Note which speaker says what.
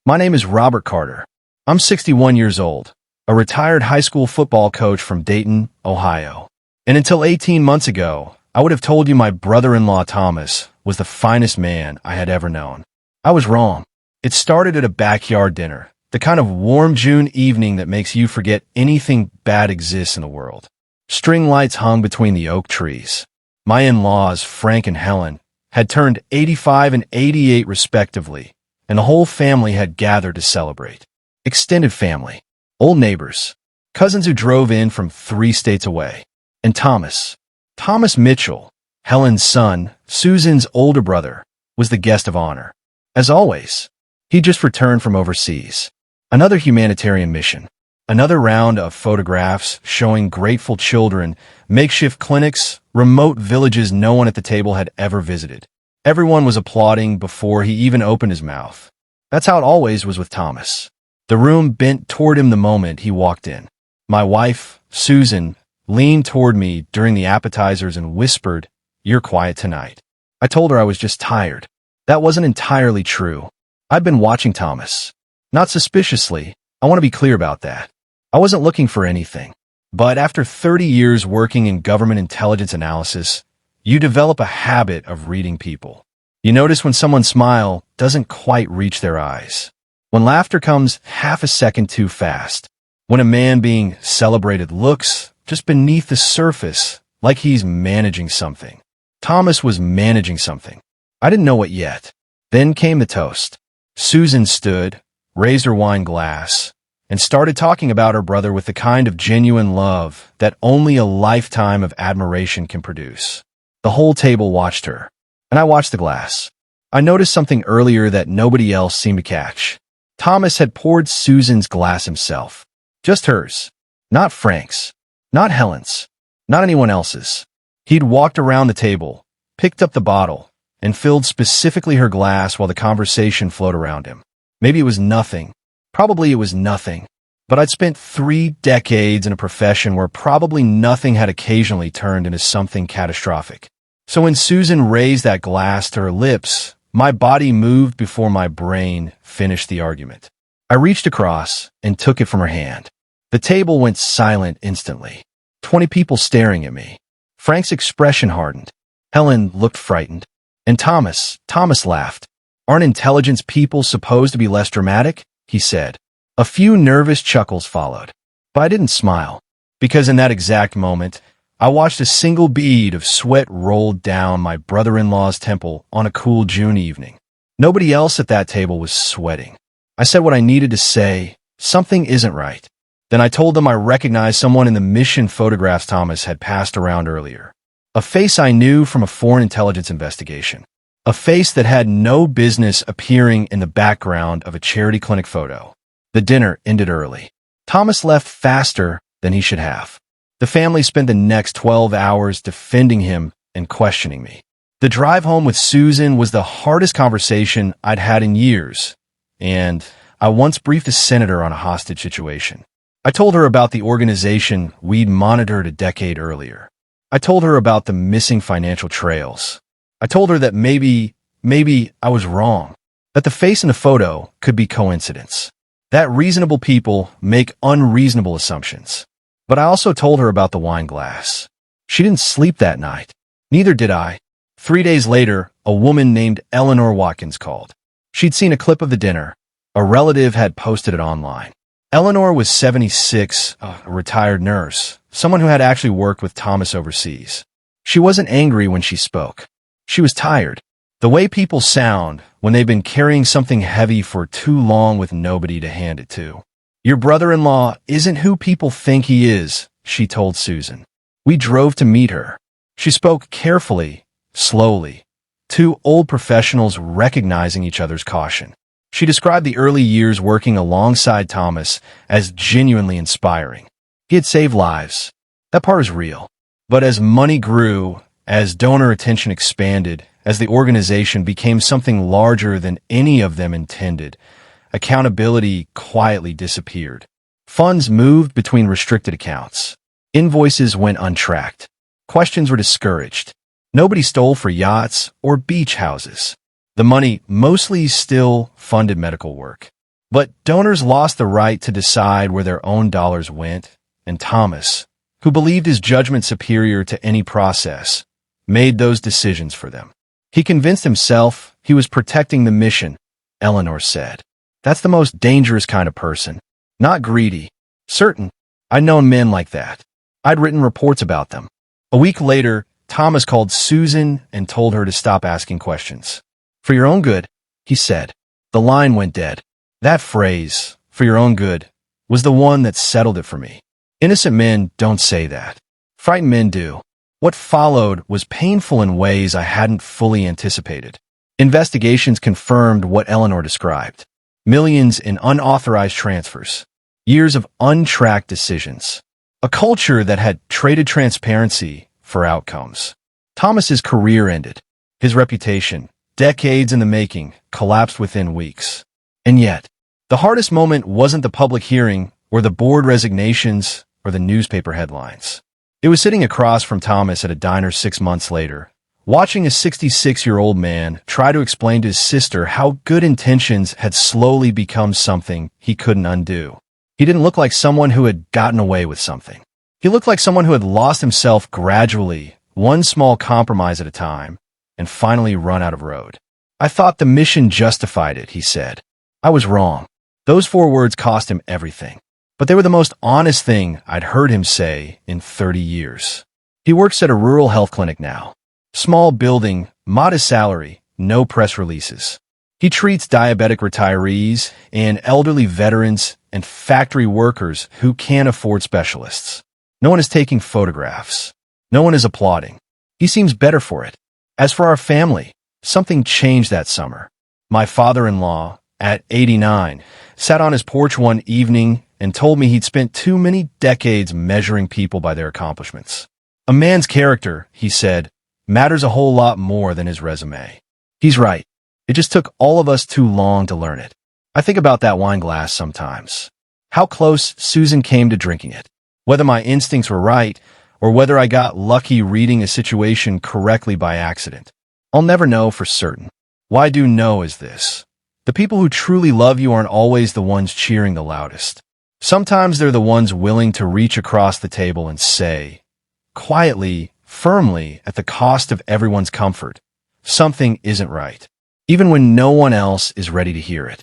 Speaker 1: My name is Robert Carter. I'm 61 years old, a retired high school football coach from Dayton, Ohio. And until 18 months ago, I would have told you my brother-in-law Thomas was the finest man I had ever known. I was wrong. It started at a backyard dinner, the kind of warm June evening that makes you forget anything bad exists in the world. String lights hung between the oak trees. My in-laws, Frank and Helen, had turned 85 and 88 respectively, and the whole family had gathered to celebrate. Extended family, old neighbors, cousins who drove in from 3 states away, and Thomas Mitchell, Helen's son, Susan's older brother, was the guest of honor. As always, he just returned from overseas. Another humanitarian mission. Another round of photographs showing grateful children, makeshift clinics, remote villages no one at the table had ever visited. Everyone was applauding before he even opened his mouth. That's how it always was with Thomas. The room bent toward him the moment he walked in. My wife, Susan, leaned toward me during the appetizers and whispered, "You're quiet tonight." I told her I was just tired. That wasn't entirely true. I'd been watching Thomas. Not suspiciously, I want to be clear about that. I wasn't looking for anything. But after 30 years working in government intelligence analysis, you develop a habit of reading people. You notice when someone's smile doesn't quite reach their eyes. When laughter comes half a second too fast. When a man being celebrated looks just beneath the surface like he's managing something. Thomas was managing something. I didn't know it yet. Then came the toast. Susan stood, raised her wine glass, and started talking about her brother with the kind of genuine love that only a lifetime of admiration can produce. The whole table watched her, and I watched the glass. I noticed something earlier that nobody else seemed to catch. Thomas had poured Susan's glass himself. Just hers. Not Frank's. Not Helen's. Not anyone else's. He'd walked around the table, picked up the bottle, and filled specifically her glass while the conversation flowed around him. Maybe it was nothing. Probably it was nothing. But I'd spent 3 decades in a profession where probably nothing had occasionally turned into something catastrophic. So when Susan raised that glass to her lips, my body moved before my brain finished the argument. I reached across and took it from her hand. The table went silent instantly. 20 people staring at me. Frank's expression hardened. Helen looked frightened. And Thomas laughed. "Aren't intelligence people supposed to be less dramatic?" he said. A few nervous chuckles followed. But I didn't smile, because in that exact moment, I watched a single bead of sweat roll down my brother-in-law's temple on a cool June evening. Nobody else at that table was sweating. I said what I needed to say. Something isn't right. Then I told them I recognized someone in the mission photographs Thomas had passed around earlier. A face I knew from a foreign intelligence investigation. A face that had no business appearing in the background of a charity clinic photo. The dinner ended early. Thomas left faster than he should have. The family spent the next 12 hours defending him and questioning me. The drive home with Susan was the hardest conversation I'd had in years, and I once briefed a senator on a hostage situation. I told her about the organization we'd monitored a decade earlier. I told her about the missing financial trails. I told her that maybe I was wrong, that the face in the photo could be coincidence, that reasonable people make unreasonable assumptions. But I also told her about the wine glass. She didn't sleep that night. Neither did I. 3 days later, a woman named Eleanor Watkins called. She'd seen a clip of the dinner. A relative had posted it online. Eleanor was 76, a retired nurse, someone who had actually worked with Thomas overseas. She wasn't angry when she spoke. She was tired. The way people sound when they've been carrying something heavy for too long with nobody to hand it to. "Your brother-in-law isn't who people think he is," she told Susan. We drove to meet her. She spoke carefully, slowly. 2 old professionals recognizing each other's caution. She described the early years working alongside Thomas as genuinely inspiring. He had saved lives. That part is real. But as money grew, as donor attention expanded, as the organization became something larger than any of them intended, accountability quietly disappeared. Funds moved between restricted accounts. Invoices went untracked. Questions were discouraged. Nobody stole for yachts or beach houses. The money mostly still funded medical work. But donors lost the right to decide where their own dollars went, and Thomas, who believed his judgment superior to any process, made those decisions for them. He convinced himself he was protecting the mission, Eleanor said. That's the most dangerous kind of person. Not greedy. Certain. I'd known men like that. I'd written reports about them. A week later, Thomas called Susan and told her to stop asking questions. For your own good, he said. The line went dead. That phrase, for your own good, was the one that settled it for me. Innocent men don't say that. Frightened men do. What followed was painful in ways I hadn't fully anticipated. Investigations confirmed what Eleanor described. Millions in unauthorized transfers. Years of untracked decisions. A culture that had traded transparency for outcomes. Thomas's career ended. His reputation, decades in the making, collapsed within weeks. And yet, the hardest moment wasn't the public hearing or the board resignations or the newspaper headlines. It was sitting across from Thomas at a diner 6 months later, watching a 66-year-old man try to explain to his sister how good intentions had slowly become something he couldn't undo. He didn't look like someone who had gotten away with something. He looked like someone who had lost himself gradually, one small compromise at a time, and finally run out of road. I thought the mission justified it, he said. I was wrong. Those 4 words cost him everything. But they were the most honest thing I'd heard him say in 30 years. He works at a rural health clinic now. Small building, modest salary, no press releases. He treats diabetic retirees and elderly veterans and factory workers who can't afford specialists. No one is taking photographs. No one is applauding. He seems better for it. As for our family, something changed that summer. My father-in-law, at 89, sat on his porch one evening and told me he'd spent too many decades measuring people by their accomplishments. A man's character, he said, matters a whole lot more than his resume. He's right. It just took all of us too long to learn it. I think about that wine glass sometimes. How close Susan came to drinking it. Whether my instincts were right, or whether I got lucky reading a situation correctly by accident. I'll never know for certain. What I do know is this. The people who truly love you aren't always the ones cheering the loudest. Sometimes they're the ones willing to reach across the table and say, quietly, firmly, at the cost of everyone's comfort, something isn't right, even when no one else is ready to hear it.